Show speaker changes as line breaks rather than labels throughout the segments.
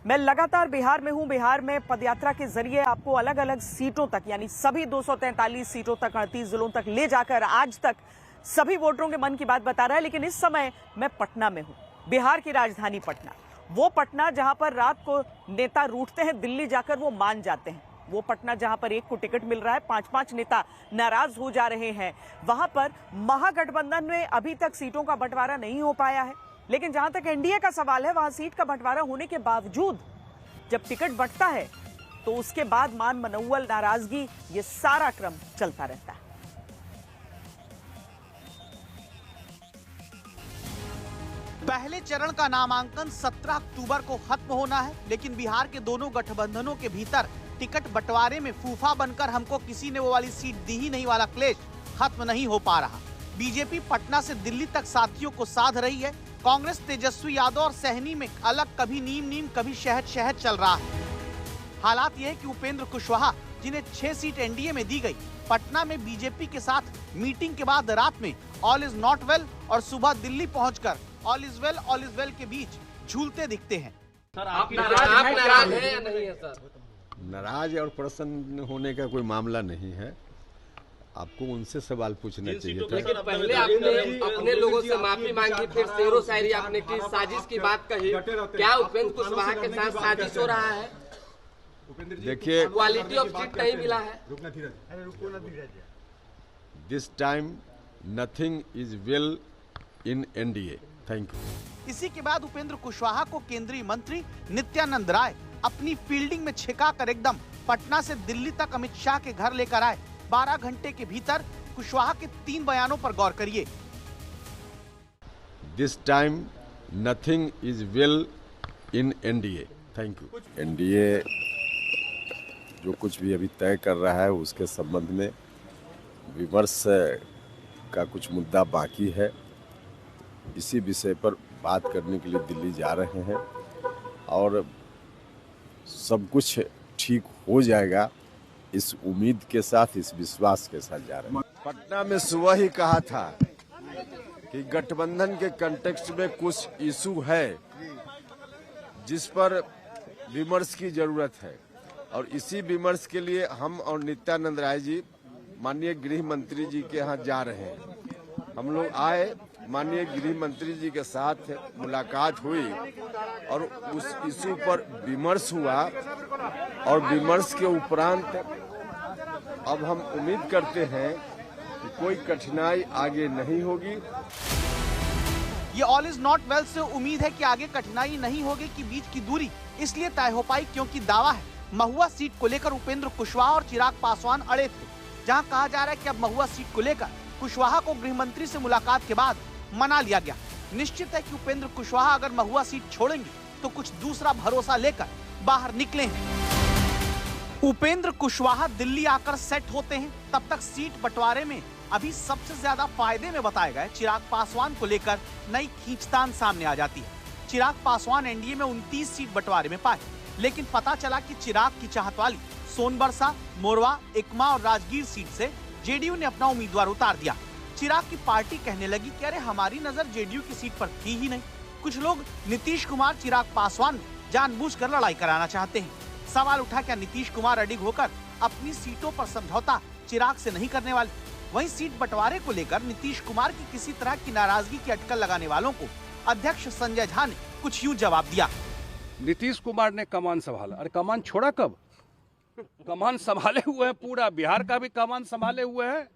मैं लगातार बिहार में हूं। बिहार में पदयात्रा के जरिए आपको अलग अलग सीटों तक, यानी सभी 243 सीटों तक, 38 जिलों तक ले जाकर आज तक सभी वोटरों के मन की बात बता रहा है। लेकिन इस समय मैं पटना में हूं, बिहार की राजधानी पटना। वो पटना जहां पर रात को नेता रूठते हैं, दिल्ली जाकर वो मान जाते हैं। वो पटना जहां पर एक को टिकट मिल रहा है, 5-5 नेता नाराज हो जा रहे हैं। वहां पर महागठबंधन में अभी तक सीटों का बंटवारा नहीं हो पाया है। लेकिन जहां तक एनडीए का सवाल है, वहां सीट का बंटवारा होने के बावजूद जब टिकट बंटता है तो उसके बाद मान मनौवल, नाराजगी, ये सारा क्रम चलता रहता है।
पहले चरण का नामांकन 17 अक्टूबर को खत्म होना है, लेकिन बिहार के दोनों गठबंधनों के भीतर टिकट बंटवारे में फूफा बनकर हमको किसी ने वो वाली सीट दी ही नहीं वाला क्लेश खत्म नहीं हो पा रहा। बीजेपी पटना से दिल्ली तक साथियों को साध रही है। कांग्रेस तेजस्वी यादव और सहनी में अलग कभी नीम कभी शहद शहद चल रहा है। हालात ये है कि उपेंद्र कुशवाहा, जिन्हें 6 सीट एनडीए में दी गई, पटना में बीजेपी के साथ मीटिंग के बाद रात में ऑल इज नॉट वेल और सुबह दिल्ली पहुंचकर ऑल इज वेल के बीच झूलते दिखते हैं।
सर, आप नाराज हैं या नहीं है सर?
नाराज और प्रसन्न होने का कोई मामला नहीं है। आपको उनसे सवाल पूछना चाहिए था।
लेकिन पहले आपने अपने लोगों से माफी मांगी, फिर शेरो शायरी आपने की, साजिश की बात कही। क्या उपेंद्र कुशवाहा के साथ साजिश हो रहा है?
देखिए,
क्वालिटी ऑफ सीट नहीं मिला है।
This time nothing is well in NDA. Thank you.
इसी के बाद उपेंद्र कुशवाहा को केंद्रीय मंत्री नित्यानंद राय अपनी फील्डिंग में छिकाकर एकदम पटना से दिल्ली तक अमित शाह के घर लेकर आए। 12 घंटे के भीतर कुशवाहा के 3 बयानों पर गौर करिए।
This time nothing is well in NDA. Thank you. NDA जो कुछ भी अभी तय कर रहा है उसके संबंध में विमर्श का कुछ मुद्दा बाकी है। इसी विषय पर बात करने के लिए दिल्ली जा रहे हैं और सब कुछ ठीक हो जाएगा, इस उम्मीद के साथ, इस विश्वास के साथ जा रहे हैं। पटना में सुबह ही कहा था कि गठबंधन के कंटेक्स्ट में कुछ इशू है जिस पर विमर्श की जरूरत है और इसी विमर्श के लिए हम और नित्यानंद राय जी माननीय गृह मंत्री जी के यहाँ जा रहे हैं। हम लोग आए, माननीय गृह मंत्री जी के साथ मुलाकात हुई और उस इशू पर विमर्श हुआ और विमर्श के उपरांत अब हम उम्मीद करते हैं कि कोई कठिनाई आगे नहीं होगी।
ये ऑल इज नॉट वेल से उम्मीद है कि आगे कठिनाई नहीं होगी कि बीच की दूरी इसलिए तय हो पाई क्योंकि दावा है महुआ सीट को लेकर उपेंद्र कुशवाहा और चिराग पासवान अड़े थे। जहां कहा जा रहा है कि अब महुआ सीट को लेकर कुशवाहा को गृह मंत्री से मुलाकात के बाद मना लिया गया। निश्चित है कि उपेंद्र कुशवाहा अगर महुआ सीट छोड़ेंगे तो कुछ दूसरा भरोसा लेकर बाहर निकले हैं। उपेंद्र कुशवाहा दिल्ली आकर सेट होते हैं, तब तक सीट बंटवारे में अभी सबसे ज्यादा फायदे में बताए गए चिराग पासवान को लेकर नई खींचतान सामने आ जाती है। चिराग पासवान एनडीए में 29 सीट बंटवारे में पाए, लेकिन पता चला कि चिराग की चाहत वाली सोनबरसा, मोरवा, एकमा और राजगीर सीट से जेडीयू ने अपना उम्मीदवार उतार दिया। चिराग की पार्टी कहने लगी कि अरे हमारी नजर जेडीयू की सीट पर थी ही नहीं। कुछ लोग नीतीश कुमार चिराग पासवान में जानबूझकर लड़ाई कराना चाहते हैं। सवाल उठा, क्या नीतीश कुमार अडिग होकर अपनी सीटों पर समझौता चिराग से नहीं करने वाले? वहीं सीट बंटवारे को लेकर नीतीश कुमार की किसी तरह की नाराजगी की अटकल लगाने वालों को अध्यक्ष संजय झा ने कुछ यूं जवाब दिया।
नीतीश कुमार ने कमान संभाला। अरे कमान छोड़ा कब? कमान संभाले हुए है, पूरा बिहार का भी कमान संभाले हुए है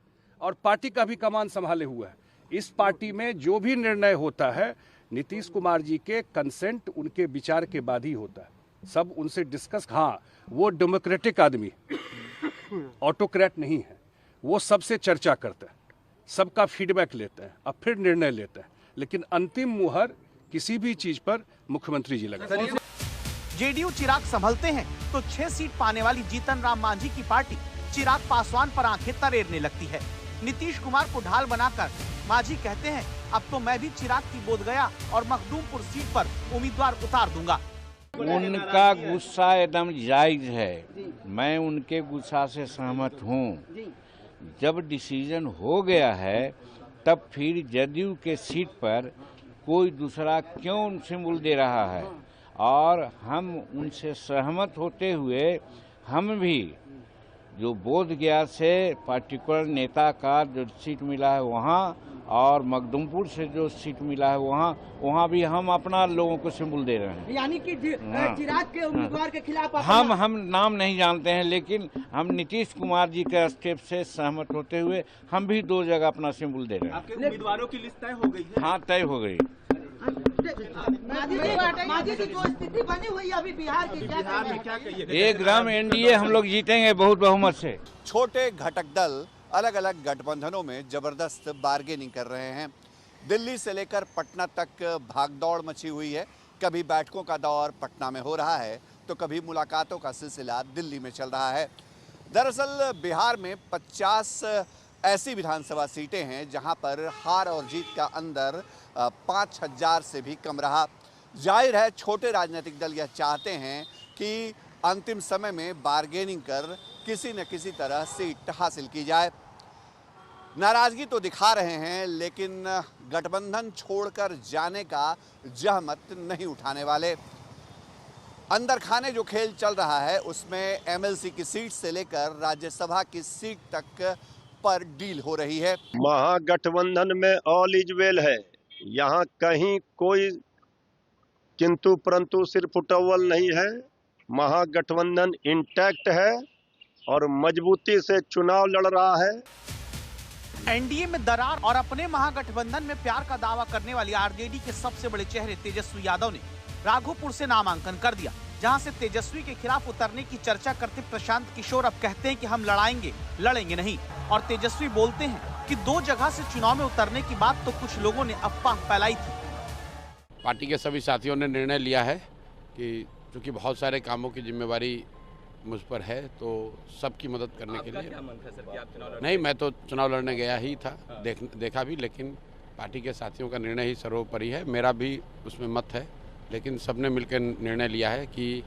और पार्टी का भी कमान संभाले हुए है। इस पार्टी में जो भी निर्णय होता है नीतीश कुमार जी के कंसेंट, उनके विचार के बाद ही होता है। सब उनसे डिस्कस। हाँ, वो डेमोक्रेटिक आदमी है, ऑटोक्रेट नहीं है। वो सबसे चर्चा करते हैं, सबका फीडबैक लेते हैं और फिर निर्णय लेते हैं, लेकिन अंतिम मुहर किसी भी चीज पर मुख्यमंत्री जी लगाते हैं।
जेडीयू चिराग संभलते हैं तो 6 सीट पाने वाली जीतन राम मांझी की पार्टी चिराग पासवान पर आंखें तरेरने लगती है। नीतीश कुमार को ढाल बनाकर मांझी कहते हैं, अब तो मैं भी चिराग की बोधगया और मखदूमपुर सीट पर उम्मीदवार उतार दूंगा।
उनका गुस्सा एकदम जायज है, मैं उनके गुस्सा से सहमत हूँ। जब डिसीजन हो गया है तब फिर जदयू के सीट पर कोई दूसरा क्यों सिंबल दे रहा है? और हम उनसे सहमत होते हुए हम भी जो बोध गया से पार्टिकुलर नेता का जो सीट मिला है वहाँ और मखदुमपुर से जो सीट मिला है वहाँ भी हम अपना लोगों को सिंबल दे रहे हैं।
यानी कि चिराग के उम्मीदवार के खिलाफ
हम नाम नहीं जानते हैं, लेकिन हम नीतीश कुमार जी के स्टेप से सहमत होते हुए हम भी 2 जगह अपना सिंबल दे रहे हैं।
आपके उम्मीदवारों की लिस्ट तय हो गई है?
हाँ, तय हो गई।
माजी जी जो स्थिति बनी हुई है अभी बिहार की, क्या कहिए?
एकदम एनडीए हम लोग जीतेंगे बहुत बहुमत से।
छोटे घटक दल अलग अलग गठबंधनों में जबरदस्त बार्गेनिंग कर रहे हैं। दिल्ली से लेकर पटना तक भागदौड़ मची हुई है। कभी बैठकों का दौर पटना में हो रहा है तो कभी मुलाकातों का सिलसिला दिल्ली में चल रहा है। दरअसल बिहार में 50 ऐसी विधानसभा सीटें हैं जहां पर हार और जीत का अंदर 5000 से भी कम रहा। जाहिर है छोटे राजनीतिक दल यह चाहते हैं कि अंतिम समय में बार्गेनिंग कर किसी न किसी तरह सीट हासिल की जाए। नाराजगी तो दिखा रहे हैं, लेकिन गठबंधन छोड़कर जाने का जहमत नहीं उठाने वाले। अंदर खाने जो खेल चल रहा है उसमें एमएलसी की सीट से लेकर राज्यसभा की सीट तक पर डील हो रही है।
महागठबंधन में ऑल इज वेल है, यहाँ कहीं कोई किंतु परंतु सिर्फ उटव्वल नहीं है। महागठबंधन इंटैक्ट है और मजबूती से चुनाव लड़ रहा है।
एनडीए में दरार और अपने महागठबंधन में प्यार का दावा करने वाली आरजेडी के सबसे बड़े चेहरे तेजस्वी यादव ने राघोपुर से नामांकन कर दिया, जहां से तेजस्वी के खिलाफ उतरने की चर्चा करते प्रशांत किशोर अब कहते हैं कि हम लड़ेंगे नहीं। और तेजस्वी बोलते हैं कि 2 जगह से चुनाव में उतरने की बात तो कुछ लोगों ने अफवाह फैलाई थी।
पार्टी के सभी साथियों ने निर्णय लिया है कि चूंकि बहुत सारे कामों की जिम्मेवारी मुझ पर है तो सबकी मदद करने के लिए। नहीं, मैं तो चुनाव लड़ने गया ही था, देखा भी, लेकिन पार्टी के साथियों का निर्णय ही सर्वोपरि है। मेरा भी उसमें मत है, लेकिन सबने मिलकर निर्णय लिया है कि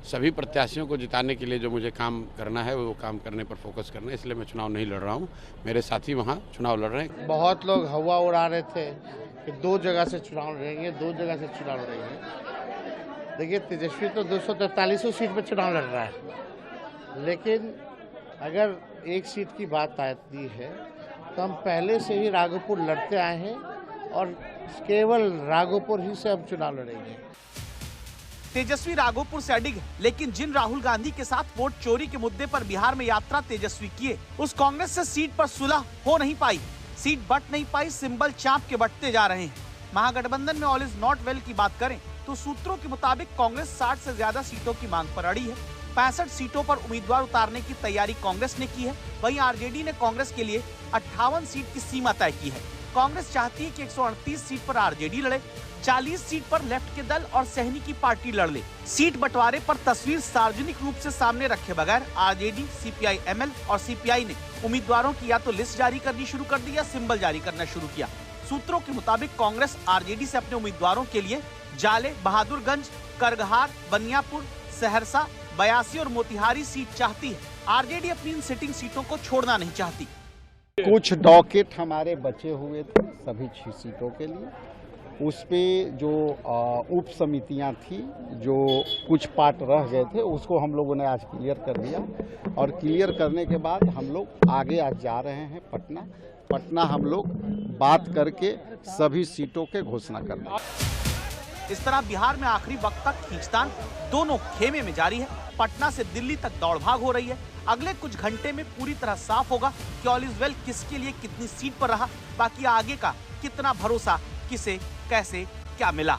सभी प्रत्याशियों को जिताने के लिए जो मुझे काम करना है वो काम करने पर फोकस करना है, इसलिए मैं चुनाव नहीं लड़ रहा हूँ। मेरे साथी वहाँ चुनाव लड़ रहे हैं।
बहुत लोग हवा उड़ा रहे थे कि 2 जगह से चुनाव लड़ेंगे, 2 जगह से चुनाव लड़ेंगे। देखिए, तेजस्वी तो 243 सीट पर चुनाव लड़ रहा है, लेकिन अगर 1 सीट की बात आती है तो हम पहले से ही राघोपुर लड़ते आए हैं और केवल राघोपुर ही से हम चुनाव लड़ेंगे।
तेजस्वी राघोपुर से अडिग है, लेकिन जिन राहुल गांधी के साथ वोट चोरी के मुद्दे पर बिहार में यात्रा तेजस्वी किए, उस कांग्रेस से सीट पर सुलह हो नहीं पाई, सीट बट नहीं पाई, सिंबल चाप के बटते जा रहे हैं। महागठबंधन में ऑल इज नॉट वेल की बात करें तो सूत्रों के मुताबिक कांग्रेस 60 से ज्यादा सीटों की मांग पर अड़ी है। 65 सीटों पर उम्मीदवार उतारने की तैयारी कांग्रेस ने की है। वहीं आरजेडी ने कांग्रेस के लिए 58 सीट की सीमा तय की है। कांग्रेस चाहती है कि 138 सीट पर आरजेडी लड़े, 40 सीट पर लेफ्ट के दल और सहनी की पार्टी लड़ ले। सीट बंटवारे पर तस्वीर सार्वजनिक रूप से सामने रखे बगैर आरजेडी, सीपीआई एमएल और सीपीआई ने उम्मीदवारों की या तो लिस्ट जारी करनी शुरू कर दी या सिंबल जारी करना शुरू किया। सूत्रों के मुताबिक कांग्रेस आरजेडी से अपने उम्मीदवारों के लिए जाले, बहादुरगंज, करगहार, बनियापुर, सहरसा, 82 और मोतिहारी सीट चाहती है। आरजेडी अपनी इन सिटिंग सीटों को छोड़ना नहीं चाहती।
कुछ डॉकेट हमारे बचे हुए थे सभी 6 सीटों के लिए, उस पे जो उप समितियां थी, जो कुछ पार्ट रह गए थे, उसको हम लोगों ने आज क्लियर कर दिया और क्लियर करने के बाद हम लोग आगे आज जा रहे हैं पटना हम लोग बात करके सभी सीटों के घोषणा करना।
इस तरह बिहार में आखिरी वक्त तक खींचतान दोनों खेमे में जारी है। पटना से दिल्ली तक दौड़ भाग हो रही है। अगले कुछ घंटे में पूरी तरह साफ होगा कि ऑल इज वेल किसके लिए कितनी सीट पर रहा, बाकी आगे का कितना भरोसा किसे कैसे क्या मिला।